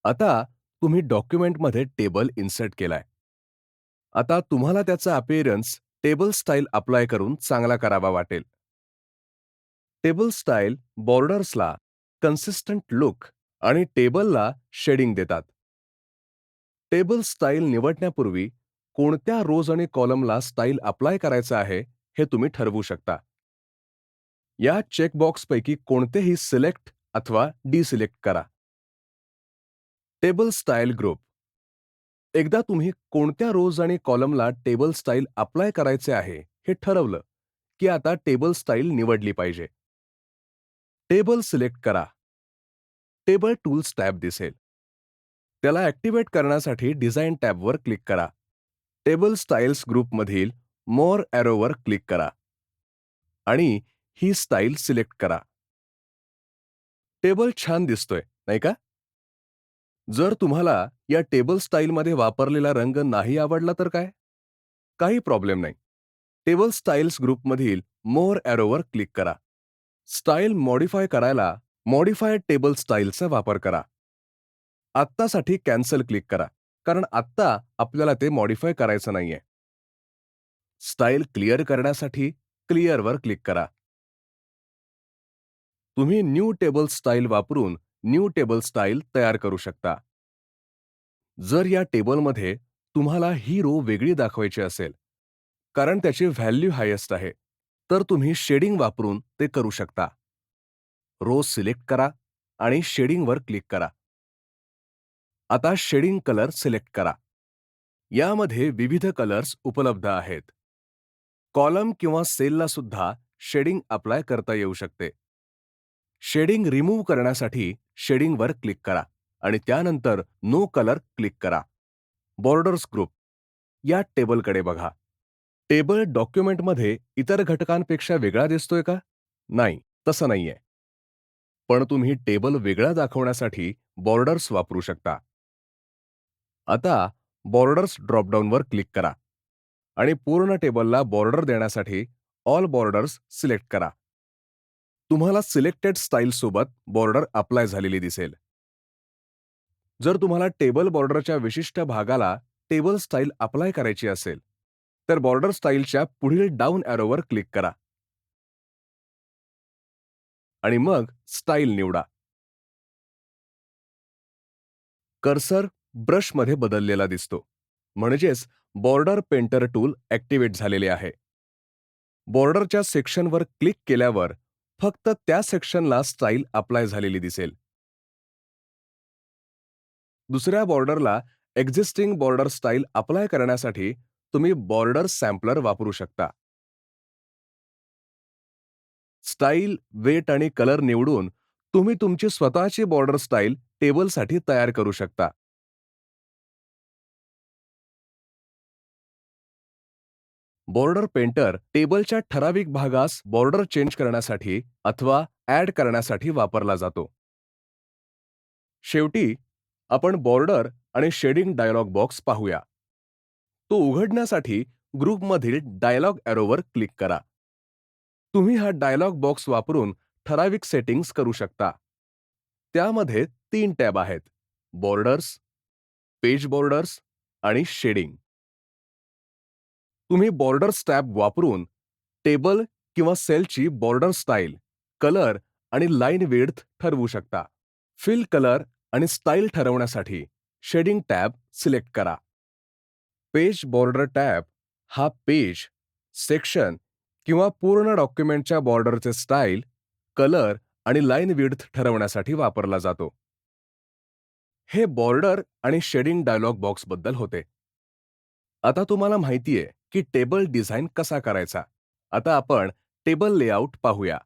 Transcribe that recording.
आता तुम्ही डॉक्युमेंटमध्ये टेबल इन्सर्ट केलाय. आता तुम्हाला त्याचा अपीअरन्स टेबल स्टाईल अप्लाय करून चांगला करावा वाटेल. टेबल स्टाईल बॉर्डर्सला कन्सिस्टंट लुक आणि टेबलला शेडिंग देतात. टेबल स्टाईल निवडण्यापूर्वी कोणत्या रोज आणि कॉलमला स्टाईल अप्लाय करायचं आहे हे तुम्ही ठरवू शकता. या चेकबॉक्सपैकी कोणतेही सिलेक्ट अथवा डिसिलेक्ट करा. Table style group. एकदा तुम्ही कोणत्या रोज आणि कॉलमला टेबल स्टाईल अप्लाय करायचे आहे हे ठरवलं, की आता टेबल स्टाईल निवडली पाहिजे. टेबल सिलेक्ट करा. टेबल टूल्स टॅब दिसेल. त्याला ॲक्टिव्हेट करण्यासाठी डिझाइन टॅबवर क्लिक करा. टेबल स्टाईल्स ग्रुपमधील मोर ॲरोवर क्लिक करा आणि ही स्टाईल सिलेक्ट करा. टेबल छान दिसतोय, नाही का? जर तुम्हाला या टेबल स्टाईलमध्ये वापरलेला रंग नाही आवडला तर काय? काही प्रॉब्लेम नाही. टेबल स्टाईल्स ग्रुपमधील मोर ॲरोवर क्लिक करा. स्टाईल मॉडिफाय करायला मॉडिफाय टेबल स्टाईलचा वापर करा. आत्तासाठी कॅन्सल क्लिक करा, कारण आत्ता आपल्याला ते मॉडिफाय करायचं नाहीये. स्टाईल क्लिअर करण्यासाठी क्लिअरवर क्लिक करा. तुम्ही न्यू टेबल स्टाईल वापरून न्यू टेबल स्टाईल तयार करू शकता. जर या टेबलमध्ये तुम्हाला ही रो वेगळी दाखवायची असेल, कारण त्याची व्हॅल्यू हायेस्ट आहे, तर तुम्ही शेडिंग वापरून ते करू शकता. रो सिलेक्ट करा आणि शेडिंगवर क्लिक करा. आता शेडिंग कलर सिलेक्ट करा. यामध्ये विविध कलर्स उपलब्ध आहेत. कॉलम किंवा सेलला सुद्धा शेडिंग अप्लाय करता येऊ शकते. शेडिंग रिमूव्ह करण्यासाठी शेडिंगवर क्लिक करा आणि त्यानंतर नो कलर क्लिक करा. Borders group. या टेबलकडे बघा. टेबल डॉक्युमेंटमध्ये इतर घटकांपेक्षा वेगळा दिसतोय का? नाही, तसं नाहीये. पण तुम्ही टेबल वेगळा दाखवण्यासाठी बॉर्डर्स वापरू शकता. आता बॉर्डर्स ड्रॉपडाऊनवर क्लिक करा आणि पूर्ण टेबलला बॉर्डर देण्यासाठी ऑल बॉर्डर्स सिलेक्ट करा. तुम्हाला सिलेक्टेड स्टाईलसोबत बॉर्डर अप्लाय झालेली दिसेल. जर तुम्हाला टेबल बॉर्डरच्या विशिष्ट भागाला टेबल स्टाईल अप्लाय करायची असेल, तर बॉर्डर स्टाईलच्या पुढील डाऊन ॲरोवर क्लिक करा आणि मग स्टाईल निवडा. कर्सर ब्रशमध्ये बदललेला दिसतो, म्हणजेच बॉर्डर पेंटर टूल ॲक्टिव्हेट झालेले आहे. बॉर्डरच्या सेक्शनवर क्लिक केल्यावर फक्त त्या सेक्शनला स्टाईल अप्लाय झालेली दिसेल. दुसऱ्या बॉर्डरला एक्झिस्टिंग बॉर्डर स्टाईल अप्लाय करण्यासाठी तुम्ही बॉर्डर सॅम्पलर वापरू शकता. स्टाईल, वेट आणि कलर निवडून तुम्ही तुमची स्वतःची बॉर्डर स्टाईल टेबलसाठी तयार करू शकता. बॉर्डर पेंटर टेबलच्या ठराविक भागास बॉर्डर चेंज करण्यासाठी अथवा ॲड करण्यासाठी वापरला जातो. शेवटी आपण बॉर्डर आणि शेडिंग डायलॉग बॉक्स पाहूया. तो उघडण्यासाठी ग्रुपमधील डायलॉग ॲरोवर क्लिक करा. तुम्ही हा डायलॉग बॉक्स वापरून ठराविक सेटिंग्ज करू शकता. त्यामध्ये 3 टॅब आहेत: बॉर्डर्स, पेज बॉर्डर्स आणि शेडिंग. तुम्ही बॉर्डर्स टॅब वापरून टेबल किंवा सेलची बॉर्डर स्टाईल, कलर आणि लाईन विड्थ ठरवू शकता. फिल कलर आणि स्टाईल ठरवण्यासाठी शेडिंग टॅब सिलेक्ट करा. पेज बॉर्डर टॅब हा पेज, सेक्शन किंवा पूर्ण डॉक्युमेंटच्या बॉर्डरचे स्टाईल, कलर आणि लाईन विड्थ ठरवण्यासाठी वापरला जातो. हे बॉर्डर आणि शेडिंग डायलॉग बॉक्सबद्दल होते. आता तुम्हाला माहितीये की टेबल डिझाइन कसा करायचा. आता आपण टेबल लेआउट पाहूया.